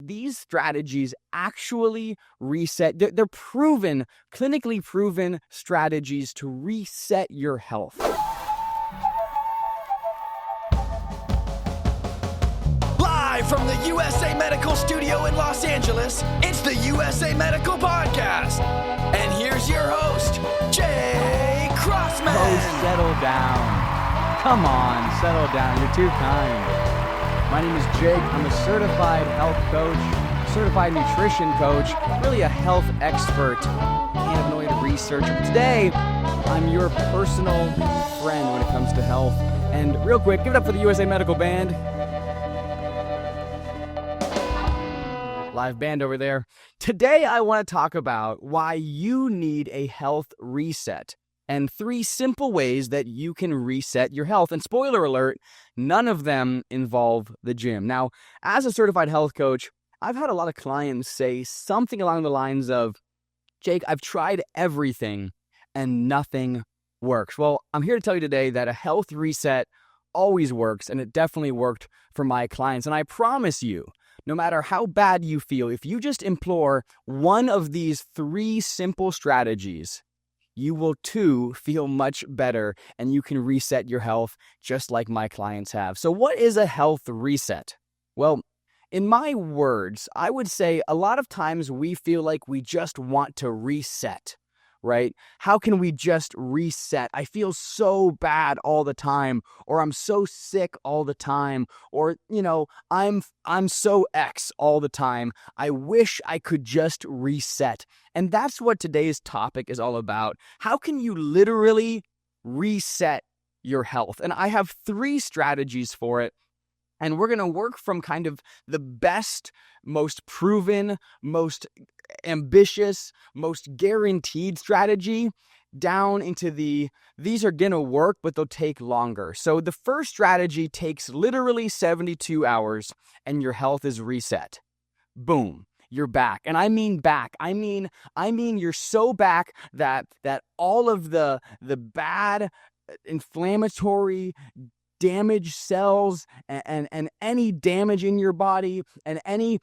these strategies actually reset. They're proven, clinically proven strategies to reset your health. Live from the USA Medical Studio in Los Angeles, it's the USA Medical Podcast. And here's your host, Jay Crossman. Oh, settle down. Come on, settle down. You're too kind. My name is Jake. I'm a certified health coach, certified nutrition coach, really a health expert, cannabinoid researcher. But today, I'm your personal friend when it comes to health. And real quick, give it up for the USA Medical Band. Live band over there. Today, I want to talk about why you need a health reset and 3 simple ways that you can reset your health. And spoiler alert, none of them involve the gym. Now, as a certified health coach, I've had a lot of clients say something along the lines of, Jake, I've tried everything and nothing works. Well, I'm here to tell you today that a health reset always works, and it definitely worked for my clients. And I promise you, no matter how bad you feel, if you just employ one of these 3 simple strategies, you will too feel much better, and you can reset your health just like my clients have. So what is a health reset? Well, in my words, I would say a lot of times we feel like we just want to reset, right? How can we just reset? I feel so bad all the time, or I'm so sick all the time, or, I'm so X all the time. I wish I could just reset. And that's what today's topic is all about. How can you literally reset your health? And I have 3 strategies for it. And we're going to work from kind of the best, most proven, most ambitious, most guaranteed strategy down into these are going to work, but they'll take longer. So the first strategy takes literally 72 hours and your health is reset. Boom. You're back. And I mean back. I mean you're so back that all of the bad inflammatory damaged cells and any damage in your body and any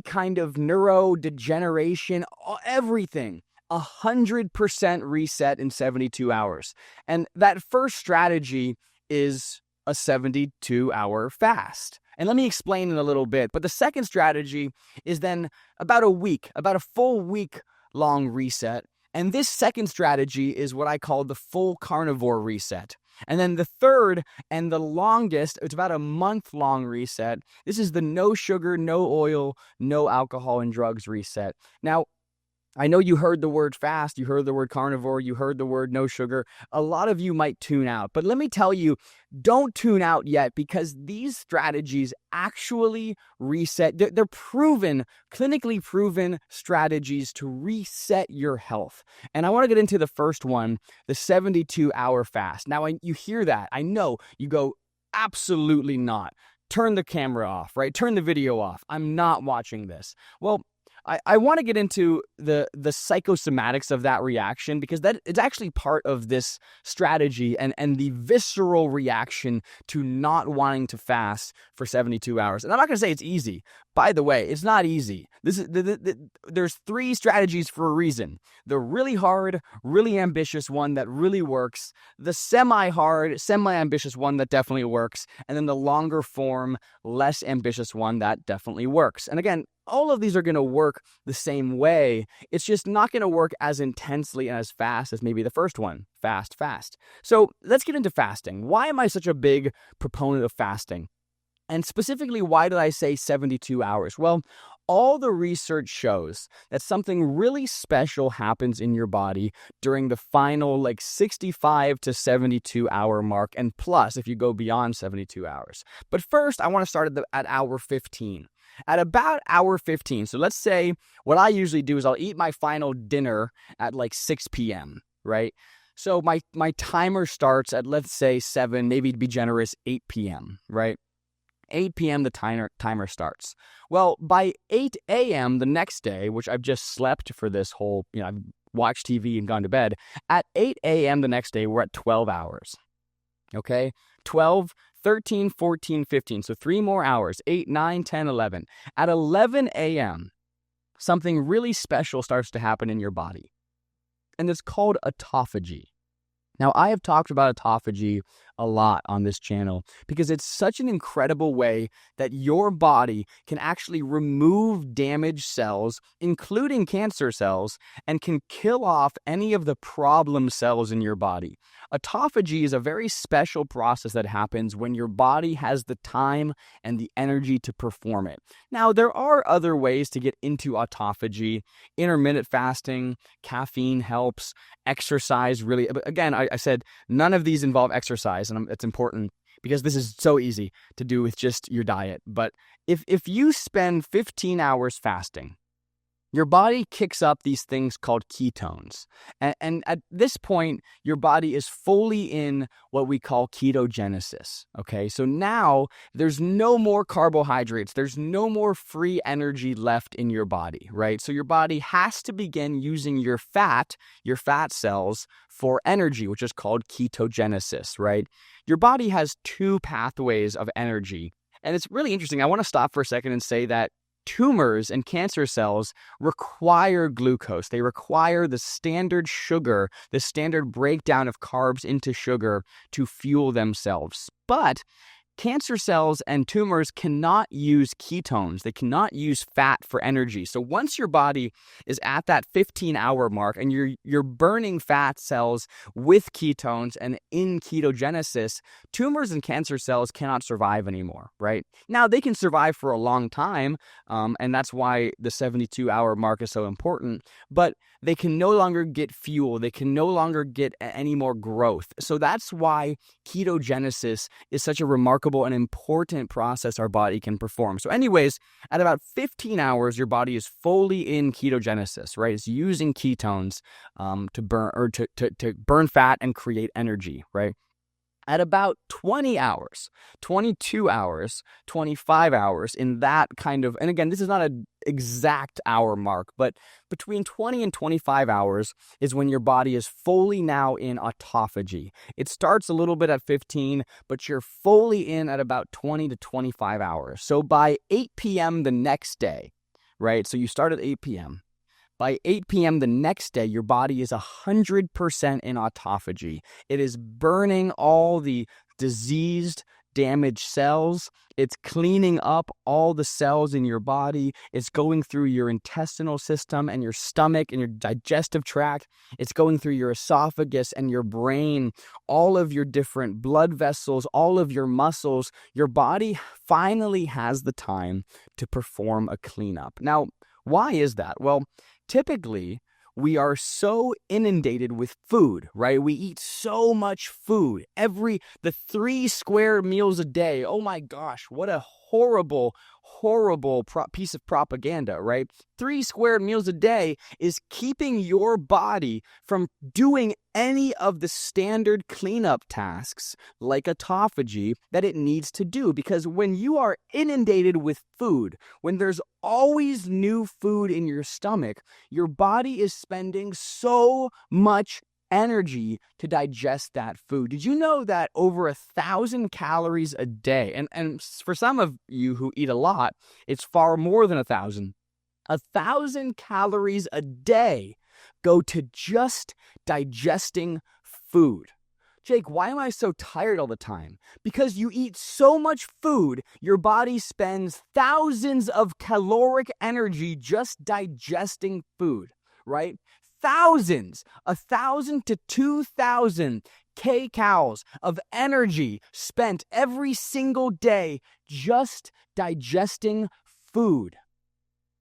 kind of neurodegeneration, everything, 100% reset in 72 hours. And that first strategy is a 72-hour fast. And let me explain in a little bit. But the second strategy is then about a full week long reset. And this second strategy is what I call the full carnivore reset. And then the third and the longest, it's about a month-long reset. This is the no sugar, no oil, no alcohol and drugs reset. Now, I know you heard the word fast, you heard the word carnivore, you heard the word no sugar. A lot of you might tune out. But let me tell you, don't tune out yet, because these strategies actually reset. They're proven, clinically proven strategies to reset your health. And I want to get into the first one, the 72-hour fast. Now, you hear that. I know you go, absolutely not. Turn the camera off, right? Turn the video off. I'm not watching this. Well, I want to get into the psychosomatics of that reaction, because that it's actually part of this strategy and the visceral reaction to not wanting to fast for 72 hours. And I'm not going to say it's easy. By the way, it's not easy. There's 3 strategies for a reason. The really hard, really ambitious one that really works, the semi-hard, semi-ambitious one that definitely works, and then the longer form, less ambitious one that definitely works. And again, all of these are going to work the same way. It's just not going to work as intensely and as fast as maybe the first one. Fast. So let's get into fasting. Why am I such a big proponent of fasting? And specifically, why did I say 72 hours? Well, all the research shows that something really special happens in your body during the final 65 to 72 hour mark, and plus if you go beyond 72 hours. But first, I want to start at hour 15. At about hour 15, so let's say what I usually do is I'll eat my final dinner at 6 p.m., right? So my timer starts at, let's say, 7, maybe to be generous, 8 p.m., right? 8 p.m. the timer starts. Well, by 8 a.m. the next day, which I've just slept for this whole, I've watched TV and gone to bed. At 8 a.m. the next day, we're at 12 hours. Okay? 12 13, 14, 15. So 3 more hours, 8, 9, 10, 11. At 11 a.m., something really special starts to happen in your body. And it's called autophagy. Now, I have talked about autophagy a lot on this channel because it's such an incredible way that your body can actually remove damaged cells, including cancer cells, and can kill off any of the problem cells in your body. Autophagy is a very special process that happens when your body has the time and the energy to perform it. Now, there are other ways to get into autophagy. Intermittent fasting, caffeine helps, exercise really. Again, I said none of these involve exercise, and it's important because this is so easy to do with just your diet. But if you spend 15 hours fasting, your body kicks up these things called ketones. And at this point, your body is fully in what we call ketogenesis. Okay, so now there's no more carbohydrates. There's no more free energy left in your body, right? So your body has to begin using your fat cells for energy, which is called ketogenesis, right? Your body has 2 pathways of energy. And it's really interesting. I want to stop for a second and say that tumors and cancer cells require glucose. They require the standard sugar, the standard breakdown of carbs into sugar to fuel themselves. But cancer cells and tumors cannot use ketones. They cannot use fat for energy. So once your body is at that 15-hour mark and you're burning fat cells with ketones and in ketogenesis, tumors and cancer cells cannot survive anymore, right? Now, they can survive for a long time, and that's why the 72-hour mark is so important, but they can no longer get fuel. They can no longer get any more growth. So that's why ketogenesis is such a remarkable and important process our body can perform. So anyways, at about 15 hours, your body is fully in ketogenesis, right? It's using ketones to burn fat and create energy, right? At about 20 hours, 22 hours, 25 hours in that kind of, and again, this is not an exact hour mark, but between 20 and 25 hours is when your body is fully now in autophagy. It starts a little bit at 15, but you're fully in at about 20 to 25 hours. So by 8 p.m. the next day, right? So you start at 8 p.m. By 8 p.m. the next day, your body is 100% in autophagy. It is burning all the diseased, damaged cells. It's cleaning up all the cells in your body. It's going through your intestinal system and your stomach and your digestive tract. It's going through your esophagus and your brain, all of your different blood vessels, all of your muscles. Your body finally has the time to perform a cleanup. Now, why is that? Well, typically, we are so inundated with food, right? We eat so much food. The 3 square meals a day. Oh my gosh, what a horrible piece of propaganda, right? 3 square meals a day is keeping your body from doing any of the standard cleanup tasks like autophagy that it needs to do. Because when you are inundated with food, when there's always new food in your stomach, your body is spending so much energy to digest that food. Did you know that over 1,000 calories a day, and for some of you who eat a lot, it's far more than 1,000. 1,000 calories a day go to just digesting food. Jake, why am I so tired all the time? Because you eat so much food, your body spends thousands of caloric energy just digesting food, right? Thousands, 1,000 to 2,000 kcals of energy spent every single day just digesting food.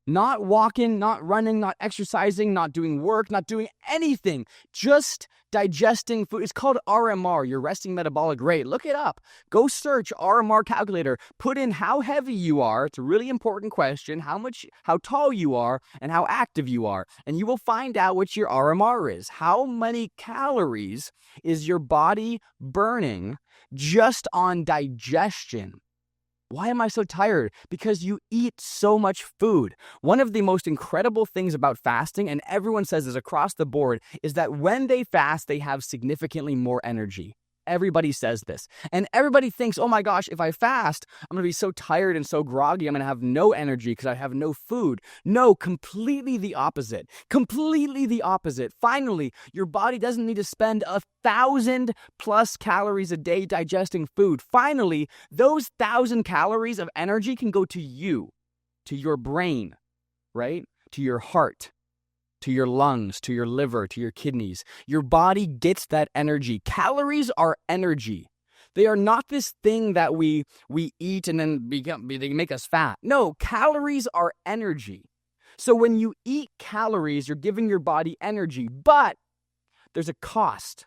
Not walking, not running, not exercising, not doing work, not doing anything, just digesting food. It's called RMR, your resting metabolic rate. Look it up. Go search RMR calculator. Put in how heavy you are. It's a really important question. How tall you are and how active you are. And you will find out what your RMR is. How many calories is your body burning just on digestion? Why am I so tired? Because you eat so much food. One of the most incredible things about fasting, and everyone says this across the board, is that when they fast, they have significantly more energy. Everybody says this. And everybody thinks, oh my gosh, if I fast, I'm going to be so tired and so groggy, I'm going to have no energy because I have no food. No, completely the opposite. Completely the opposite. Finally, your body doesn't need to spend 1,000+ calories a day digesting food. Finally, those 1,000 calories of energy can go to you, to your brain, right? To your heart, to your lungs, to your liver, to your kidneys. Your body gets that energy. Calories are energy. They are not this thing that we eat and then they make us fat. No, calories are energy. So when you eat calories, you're giving your body energy, but there's a cost.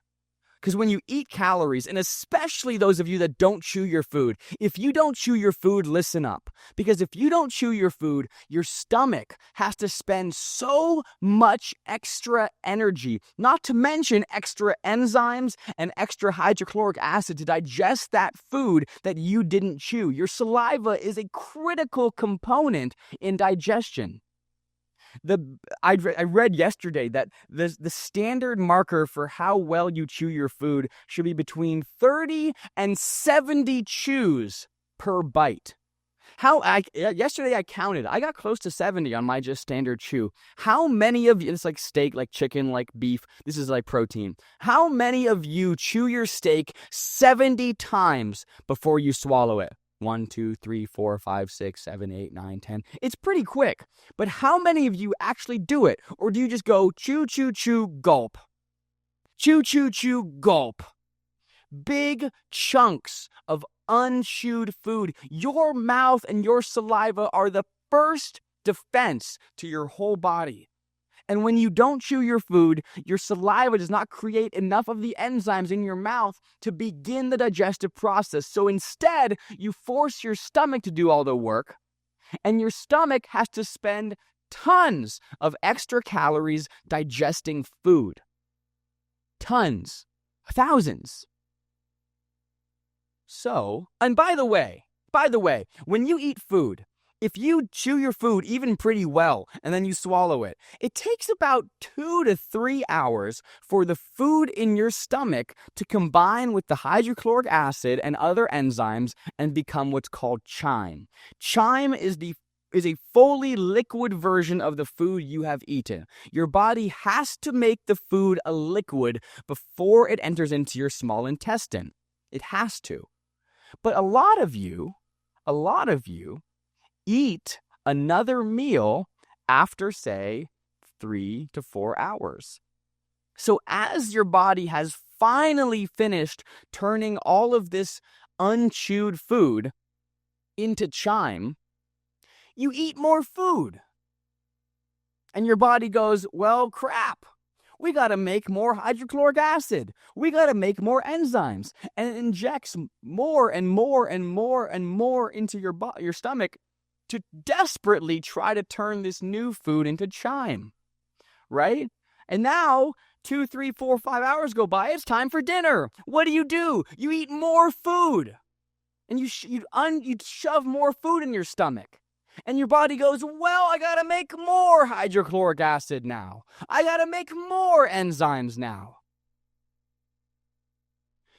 Because when you eat calories, and especially those of you that don't chew your food, if you don't chew your food, listen up. Because if you don't chew your food, your stomach has to spend so much extra energy, not to mention extra enzymes and extra hydrochloric acid to digest that food that you didn't chew. Your saliva is a critical component in digestion. I read yesterday that the standard marker for how well you chew your food should be between 30 and 70 chews per bite. Yesterday I counted. I got close to 70 on my just standard chew. How many of you, it's like steak, like chicken, like beef, this is like protein. How many of you chew your steak 70 times before you swallow it? 1, 2, 3, 4, 5, 6, 7, 8, 9, 10. It's pretty quick. But how many of you actually do it? Or do you just go chew, chew, chew, gulp? Chew, chew, chew, gulp. Big chunks of unchewed food. Your mouth and your saliva are the first defense to your whole body. And when you don't chew your food, your saliva does not create enough of the enzymes in your mouth to begin the digestive process. So instead, you force your stomach to do all the work, and your stomach has to spend tons of extra calories digesting food. Tons. Thousands. So, and by the way, when you eat food, if you chew your food even pretty well and then you swallow it, it takes about 2 to 3 hours for the food in your stomach to combine with the hydrochloric acid and other enzymes and become what's called chyme. Chyme is a fully liquid version of the food you have eaten. Your body has to make the food a liquid before it enters into your small intestine. It has to. But a lot of you eat another meal after, say, 3 to 4 hours. So as your body has finally finished turning all of this unchewed food into chyme, you eat more food. And your body goes, well, crap. We got to make more hydrochloric acid. We got to make more enzymes. And it injects more and more and more and more into your stomach to desperately try to turn this new food into chyme, right? And now, 2, 3, 4, 5 hours go by, it's time for dinner. What do? You eat more food. And you shove more food in your stomach. And your body goes, well, I gotta make more hydrochloric acid now. I gotta make more enzymes now.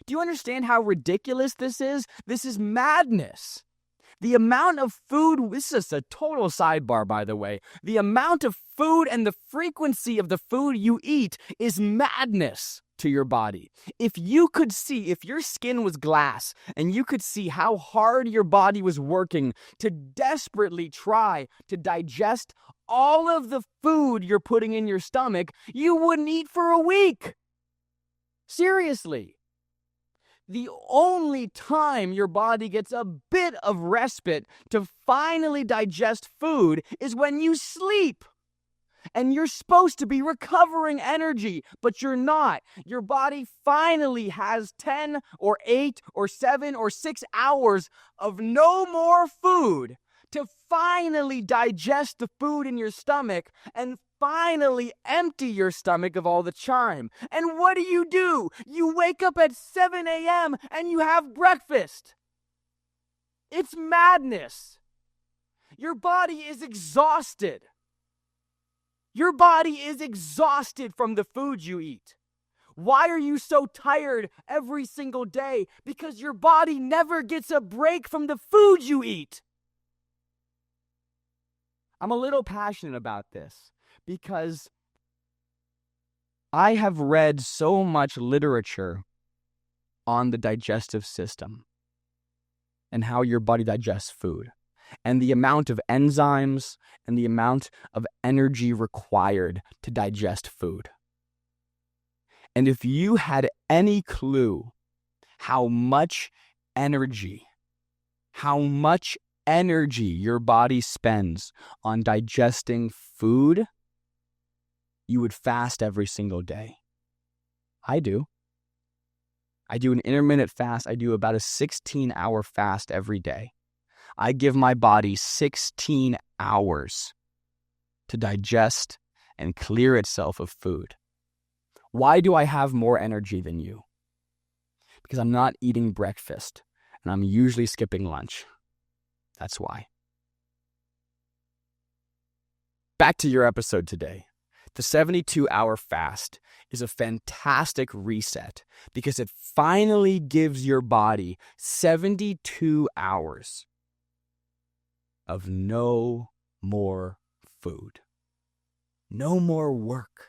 Do you understand how ridiculous this is? This is madness. The amount of food, this is a total sidebar, by the way. The amount of food and the frequency of the food you eat is madness to your body. If your skin was glass and you could see how hard your body was working to desperately try to digest all of the food you're putting in your stomach, you wouldn't eat for a week. Seriously. The only time your body gets a bit of respite to finally digest food is when you sleep. And you're supposed to be recovering energy, but you're not. Your body finally has 10 or 8 or 7 or 6 hours of no more food to finally digest the food in your stomach and finally empty your stomach of all the chyme. And what do? You wake up at 7 a.m. and you have breakfast. It's madness. Your body is exhausted. Your body is exhausted from the food you eat. Why are you so tired every single day? Because your body never gets a break from the food you eat. I'm a little passionate about this because I have read so much literature on the digestive system and how your body digests food and the amount of enzymes and the amount of energy required to digest food. And if you had any clue how much energy your body spends on digesting food, you would fast every single day. I do. I do an intermittent fast. I do about a 16-hour fast every day. I give my body 16 hours to digest and clear itself of food. Why do I have more energy than you? Because I'm not eating breakfast, and I'm usually skipping lunch. That's why. Back to your episode today. The 72-hour fast is a fantastic reset because it finally gives your body 72 hours of no more food. No more work.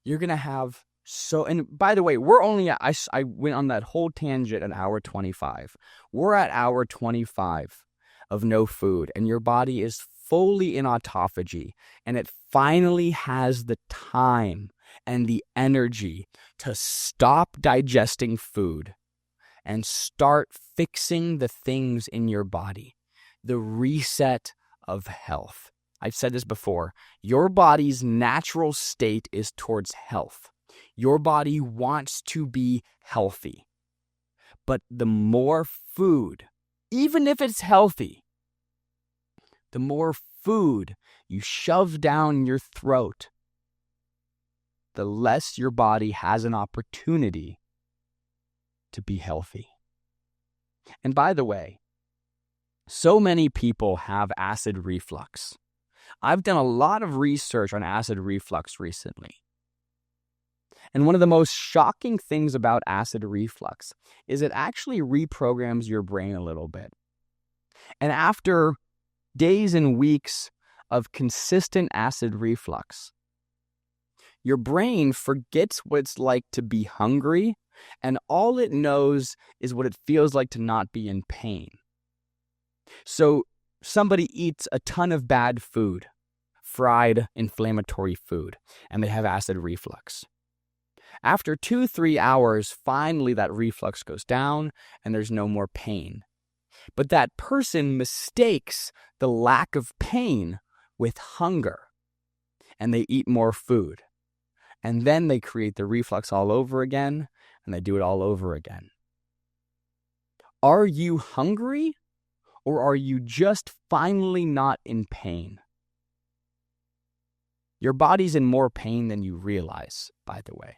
You're going to have and by the way, we're only at, I went on that whole tangent at hour 25. We're at hour 25 of no food, and your body is fully in autophagy, and it finally has the time and the energy to stop digesting food and start fixing the things in your body. The reset of health. I've said this before. Your body's natural state is towards health. Your body wants to be healthy. But the more food, even if it's healthy, the more food you shove down your throat, the less your body has an opportunity to be healthy. And by the way, so many people have acid reflux. I've done a lot of research on acid reflux recently. And one of the most shocking things about acid reflux is it actually reprograms your brain a little bit. And after days and weeks of consistent acid reflux, your brain forgets what it's like to be hungry, and all it knows is what it feels like to not be in pain. So somebody eats a ton of bad food, fried, inflammatory food, and they have acid reflux. After 2-3 hours, finally that reflux goes down and there's no more pain. But that person mistakes the lack of pain with hunger, and they eat more food. And then they create the reflux all over again, and they do it all over again. Are you hungry, or are you just finally not in pain? Your body's in more pain than you realize, by the way.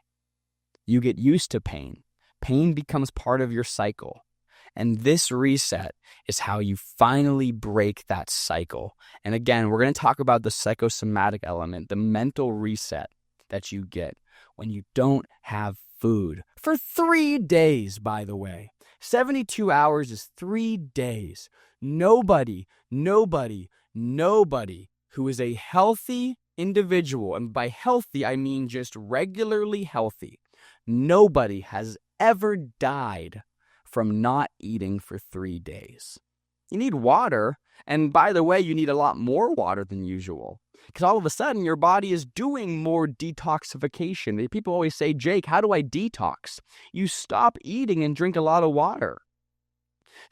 You get used to pain. Pain becomes part of your cycle. And this reset is how you finally break that cycle. And again, we're going to talk about the psychosomatic element, the mental reset that you get when you don't have food. For 3 days, by the way. 72 hours is 3 days. Nobody who is a healthy individual, and by healthy, I mean just regularly healthy, nobody has ever died from not eating for 3 days. You need water, and by the way, you need a lot more water than usual, because all of a sudden your body is doing more detoxification. People always say, Jake, how do I detox? You stop eating and drink a lot of water.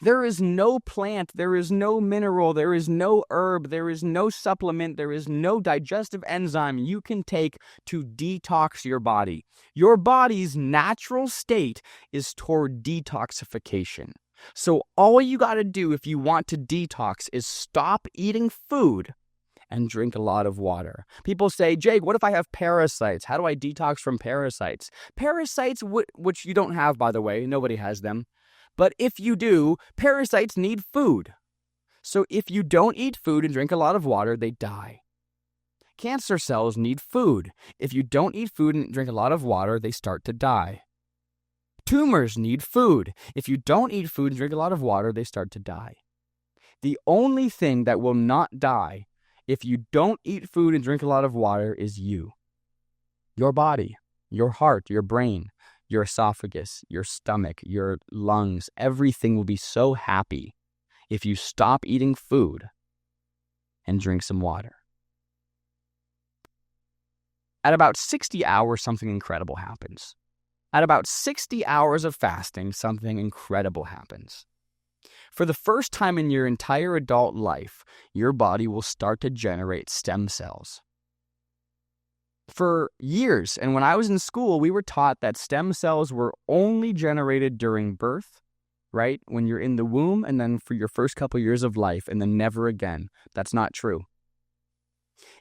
There is no plant, there is no mineral, there is no herb, there is no supplement, there is no digestive enzyme you can take to detox your body. Your body's natural state is toward detoxification. So all you got to do if you want to detox is stop eating food and drink a lot of water. People say, Jake, what if I have parasites? How do I detox from parasites? Parasites, which you don't have, by the way, nobody has them. But if you do, parasites need food. So if you don't eat food and drink a lot of water, they die. Cancer cells need food. If you don't eat food and drink a lot of water, they start to die. Tumors need food. If you don't eat food and drink a lot of water, they start to die. The only thing that will not die if you don't eat food and drink a lot of water is you. Your body, your heart, your brain, your esophagus, your stomach, your lungs, everything will be so happy if you stop eating food and drink some water. At about 60 hours, something incredible happens. At about 60 hours of fasting, something incredible happens. For the first time in your entire adult life, your body will start to generate stem cells. For years, and when I was in school, we were taught that stem cells were only generated during birth, right? When you're in the womb, and then for your first couple years of life, and then never again. That's not true.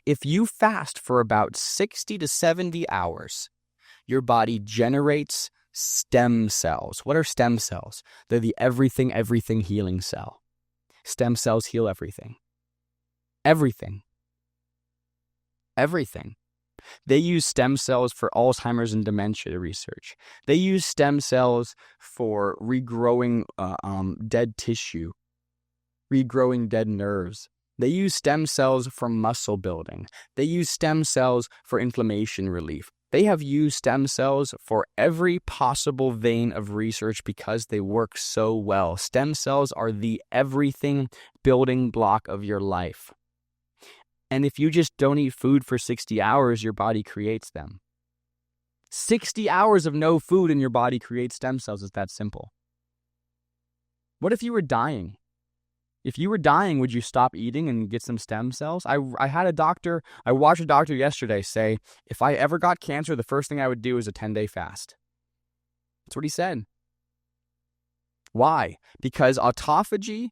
If you fast for about 60 to 70 hours, your body generates stem cells. What are stem cells? They're the everything healing cell. Stem cells heal everything. Everything. They use stem cells for Alzheimer's and dementia research. They use stem cells for regrowing dead tissue, regrowing dead nerves. They use stem cells for muscle building. They use stem cells for inflammation relief. They have used stem cells for every possible vein of research because they work so well. Stem cells are the everything building block of your life. And if you just don't eat food for 60 hours, your body creates them. 60 hours of no food and your body creates stem cells. It's that simple. What if you were dying? If you were dying, would you stop eating and get some stem cells? I watched a doctor yesterday say, if I ever got cancer, the first thing I would do is a 10-day fast. That's what he said. Why? Because autophagy,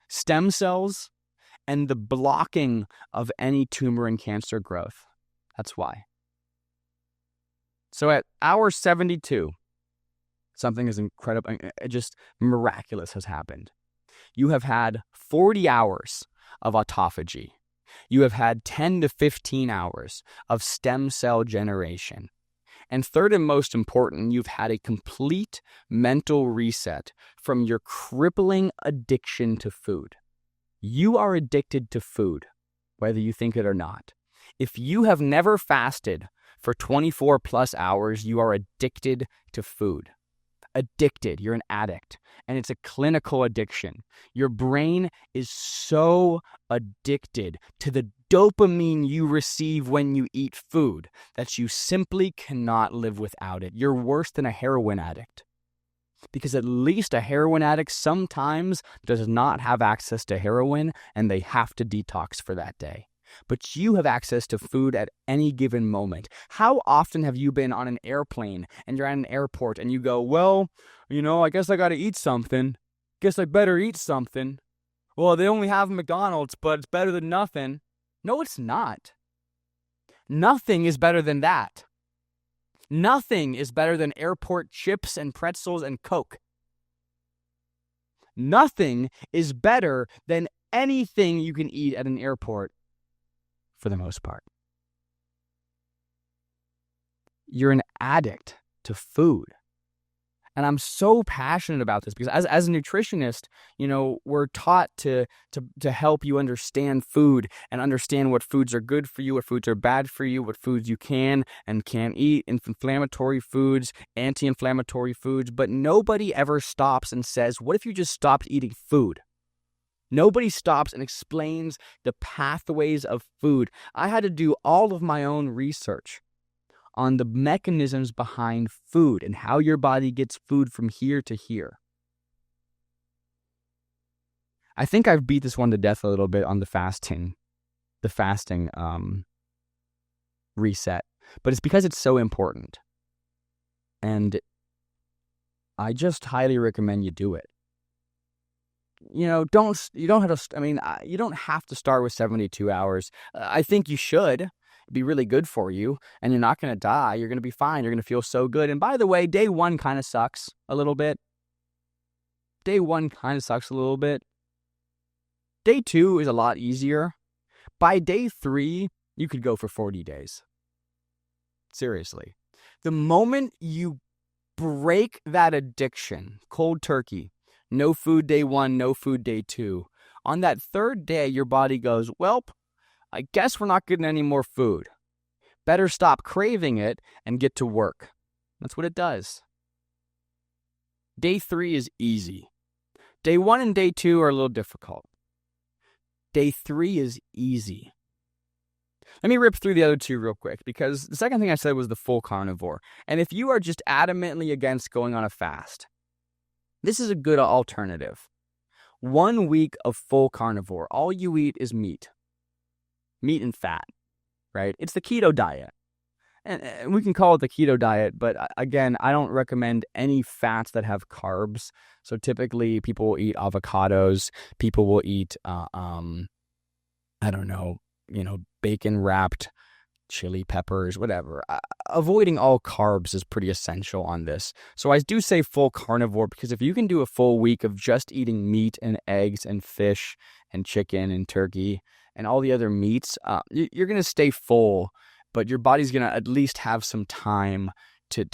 stem cells, and the blocking of any tumor and cancer growth. That's why. So at hour 72, something is incredible, just miraculous has happened. You have had 40 hours of autophagy. You have had 10 to 15 hours of stem cell generation. And third and most important, you've had a complete mental reset from your crippling addiction to food. You are addicted to food, whether you think it or not. If you have never fasted for 24 plus hours, you are addicted to food. Addicted. You're an addict. And it's a clinical addiction. Your brain is so addicted to the dopamine you receive when you eat food that you simply cannot live without it. You're worse than a heroin addict. Because at least a heroin addict sometimes does not have access to heroin and they have to detox for that day. But you have access to food at any given moment. How often have you been on an airplane and you're at an airport and you go, well, I guess I got to eat something. Guess I better eat something. Well, they only have McDonald's, but it's better than nothing. No, it's not. Nothing is better than that. Nothing is better than airport chips and pretzels and Coke. Nothing is better than anything you can eat at an airport. For the most part. You're an addict to food. And I'm so passionate about this because as a nutritionist, we're taught to help you understand food and understand what foods are good for you, what foods are bad for you, what foods you can and can't eat, inflammatory foods, anti-inflammatory foods. But nobody ever stops and says, what if you just stopped eating food? Nobody stops and explains the pathways of food. I had to do all of my own research on the mechanisms behind food and how your body gets food from here to here. I think I've beat this one to death a little bit on the fasting reset, but it's because it's so important. And I just highly recommend you do it. You don't have to start with 72 hours. I think you should. It'd be really good for you, and you're not going to die. You're going to be fine. You're going to feel so good. And by the way, day one kind of sucks a little bit. Day 1 kind of sucks a little bit. Day 2 is a lot easier. By day 3, you could go for 40 days. Seriously. The moment you break that addiction, cold turkey, no food day 1, no food day 2, on that third day, your body goes, "Welp, I guess we're not getting any more food. Better stop craving it and get to work." That's what it does. Day 3 is easy. Day 1 and day 2 are a little difficult. Day 3 is easy. Let me rip through the other 2 real quick, because the second thing I said was the full carnivore. And if you are just adamantly against going on a fast, this is a good alternative. 1 week of full carnivore. All you eat is meat and fat, right? It's the keto diet. And we can call it the keto diet, but again, I don't recommend any fats that have carbs. So typically people will eat avocados, people will eat, bacon wrapped chili peppers, whatever. Avoiding all carbs is pretty essential on this. So I do say full carnivore, because if you can do a full week of just eating meat and eggs and fish and chicken and turkey and all the other meats, you're going to stay full, but your body's going to at least have some time to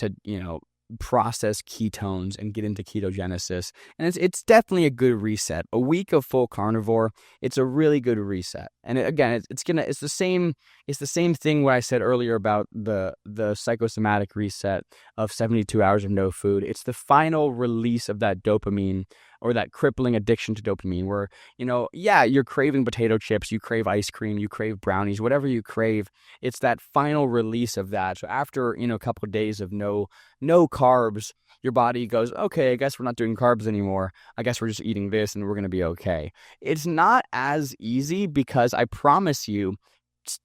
process ketones and get into ketogenesis. And it's definitely a good reset. A week of full carnivore, it's a really good reset. And it's the same thing what I said earlier about the psychosomatic reset of 72 hours of no food. It's the final release of that dopamine, or that crippling addiction to dopamine, where, you're craving potato chips, you crave ice cream, you crave brownies, whatever you crave. It's that final release of that. So after, a couple of days of no carbs, your body goes, okay, I guess we're not doing carbs anymore. I guess we're just eating this and we're going to be okay. It's not as easy, because I promise you,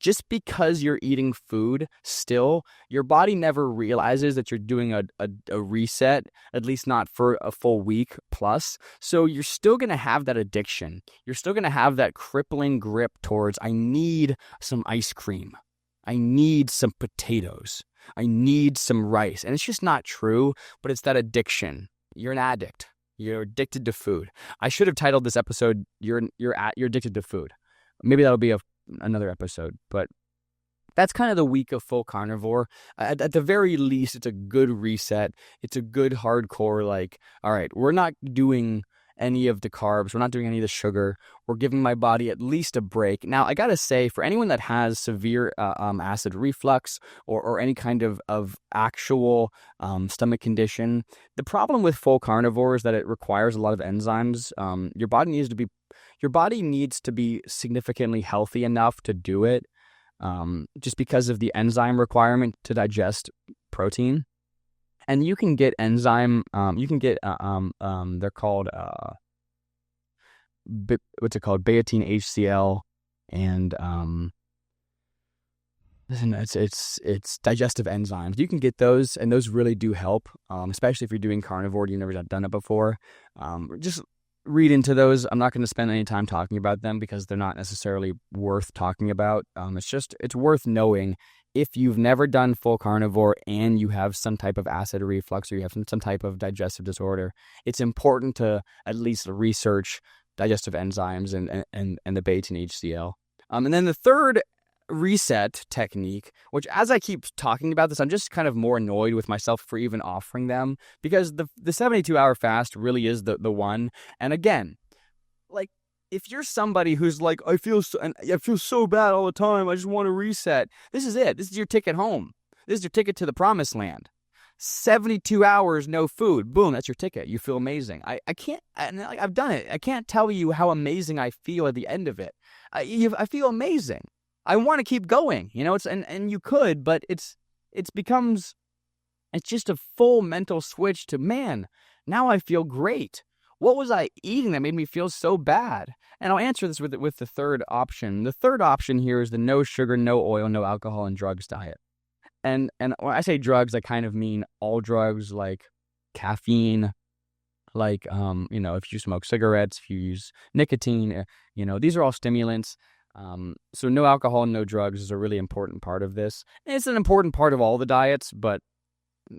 just because you're eating food still, your body never realizes that you're doing a reset, at least not for a full week plus. So you're still going to have that addiction. You're still going to have that crippling grip towards, I need some ice cream. I need some potatoes. I need some rice. And it's just not true, but it's that addiction. You're an addict. You're addicted to food. I should have titled this episode, You're addicted to food. Maybe that'll be another episode, but that's kind of the week of full carnivore. At the very least, it's a good reset. It's a good hardcore, all right, we're not doing any of the carbs. We're not doing any of the sugar. We're giving my body at least a break. Now, I got to say, for anyone that has severe acid reflux or any kind of actual stomach condition, the problem with full carnivore is that it requires a lot of enzymes. Your body needs to be significantly healthy enough to do it, just because of the enzyme requirement to digest protein. And you can get they're called, what's it called? Biotin HCl, and it's digestive enzymes. You can get those, and those really do help, especially if you're doing carnivore, you've never done it before. Just read into those. I'm not going to spend any time talking about them, because they're not necessarily worth talking about. It's worth knowing. If you've never done full carnivore and you have some type of acid reflux, or you have some type of digestive disorder, it's important to at least research digestive enzymes and the biotin HCl. And then the third reset technique, which, as I keep talking about this, I'm just kind of more annoyed with myself for even offering them, because the 72-hour fast really is the one. And again, if you're somebody who's like, I feel so bad all the time, I just want to reset, this is it. This is your ticket home. This is your ticket to the promised land. 72 hours, no food. Boom, that's your ticket. You feel amazing. I've done it. I can't tell you how amazing I feel at the end of it. I feel amazing. I want to keep going. And you could, but it's just a full mental switch to, man, now I feel great. What was I eating that made me feel so bad? And I'll answer this with the third option. The third option here is the no sugar, no oil, no alcohol, and drugs diet. And when I say drugs, I kind of mean all drugs, like caffeine, if you smoke cigarettes, if you use nicotine, these are all stimulants. So no alcohol and no drugs is a really important part of this. And it's an important part of all the diets, but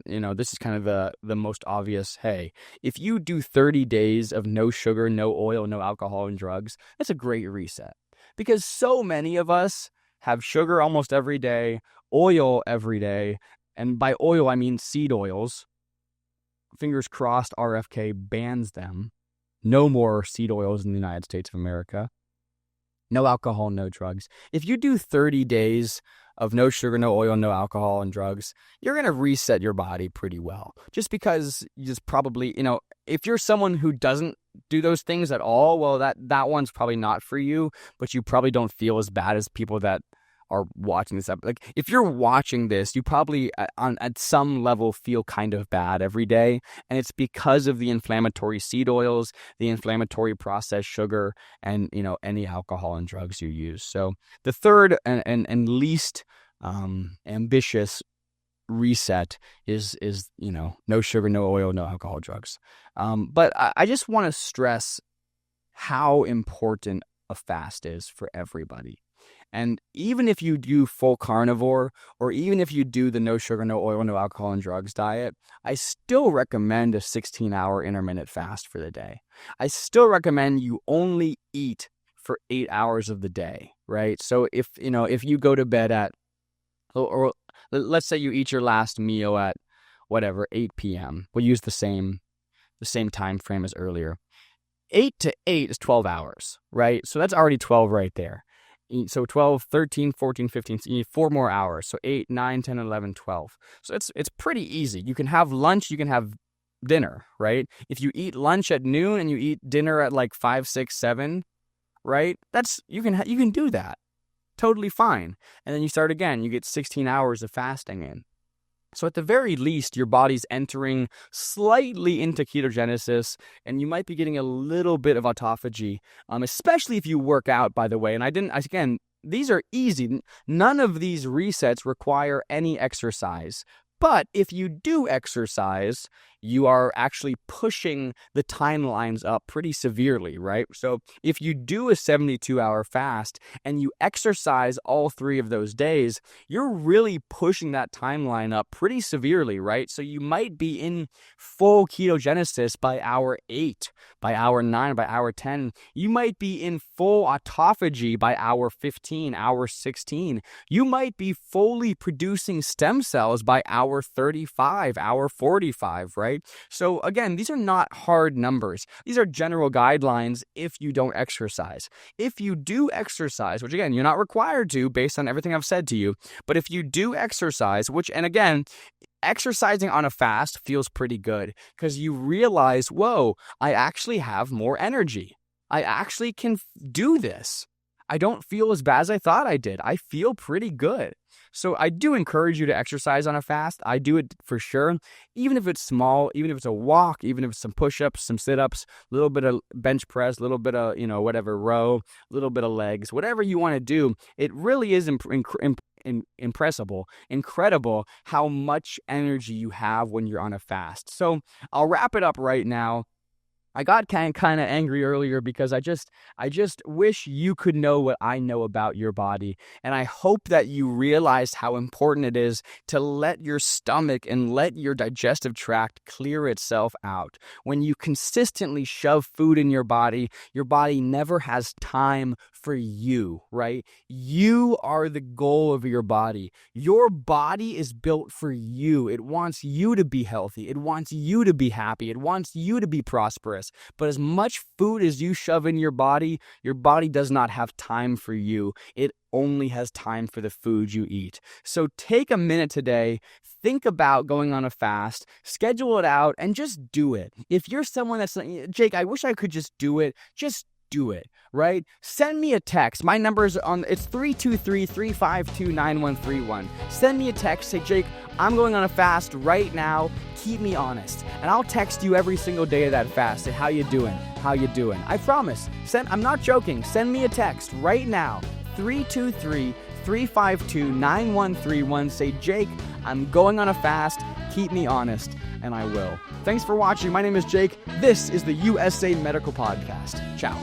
this is kind of the most obvious. Hey, if you do 30 days of no sugar, no oil, no alcohol and drugs, that's a great reset. Because so many of us have sugar almost every day, oil every day. And by oil, I mean seed oils. Fingers crossed RFK bans them. No more seed oils in the United States of America. No alcohol, no drugs. If you do 30 days of no sugar, no oil, no alcohol, and drugs, you're going to reset your body pretty well. Just because you just probably, if you're someone who doesn't do those things at all, well, that one's probably not for you, but you probably don't feel as bad as people that are watching this. Like, if you're watching this, you probably at some level feel kind of bad every day, and it's because of the inflammatory seed oils, the inflammatory processed sugar, and any alcohol and drugs you use. So the third and least ambitious reset is no sugar, no oil, no alcohol, drugs. But I just want to stress how important a fast is for everybody. And even if you do full carnivore, or even if you do the no sugar, no oil, no alcohol and drugs diet, I still recommend a 16-hour intermittent fast for the day. I still recommend you only eat for 8 hours of the day, right? So if you go to bed at, or let's say you eat your last meal at 8 p.m. We'll use the same time frame as earlier. 8 to 8 is 12 hours, right? So that's already 12 right there. So 12, 13, 14, 15, so you need 4 more hours. So 8, 9, 10, 11, 12. So it's pretty easy. You can have lunch, you can have dinner, right? If you eat lunch at noon and you eat dinner at like 5, 6, 7, right? You can do that. Totally fine. And then you start again. You get 16 hours of fasting in. So at the very least, your body's entering slightly into ketogenesis, and you might be getting a little bit of autophagy, especially if you work out, by the way. And these are easy. None of these resets require any exercise. But if you do exercise, you are actually pushing the timelines up pretty severely, right? So if you do a 72-hour fast and you exercise all 3 of those days, you're really pushing that timeline up pretty severely, right? So you might be in full ketogenesis by hour 8, by hour 9, by hour 10. You might be in full autophagy by hour 15, hour 16. You might be fully producing stem cells by hour 35, hour 45, right? So again, these are not hard numbers. These are general guidelines if you don't exercise. If you do exercise, which again, you're not required to based on everything I've said to you, but if you do exercise, and again, exercising on a fast feels pretty good because you realize, whoa, I actually have more energy. I actually can do this. I don't feel as bad as I thought I did. I feel pretty good. So I do encourage you to exercise on a fast. I do it for sure. Even if it's small, even if it's a walk, even if it's some push-ups, some sit-ups, a little bit of bench press, a little bit of, whatever, row, a little bit of legs, whatever you want to do. It really is incredible how much energy you have when you're on a fast. So I'll wrap it up right now. I got kind of angry earlier because I just wish you could know what I know about your body. And I hope that you realize how important it is to let your stomach and let your digestive tract clear itself out. When you consistently shove food in your body never has time for you, right? You are the goal of your body. Your body is built for you. It wants you to be healthy. It wants you to be happy. It wants you to be prosperous. But as much food as you shove in your body does not have time for you. It only has time for the food you eat. So take a minute today, think about going on a fast, schedule it out, and just do it. If you're someone that's like, Jake, I wish I could just do it, just do it, right? Send me a text. My number is it's 323-352-9131. Send me a text. Say, Jake, I'm going on a fast right now. Keep me honest. And I'll text you every single day of that fast. Say, how you doing? How you doing? I promise. I'm not joking. Send me a text right now. 323-352-9131. Say, Jake, I'm going on a fast. Keep me honest. And I will. Thanks for watching. My name is Jake. This is the USA Medical Podcast. Ciao.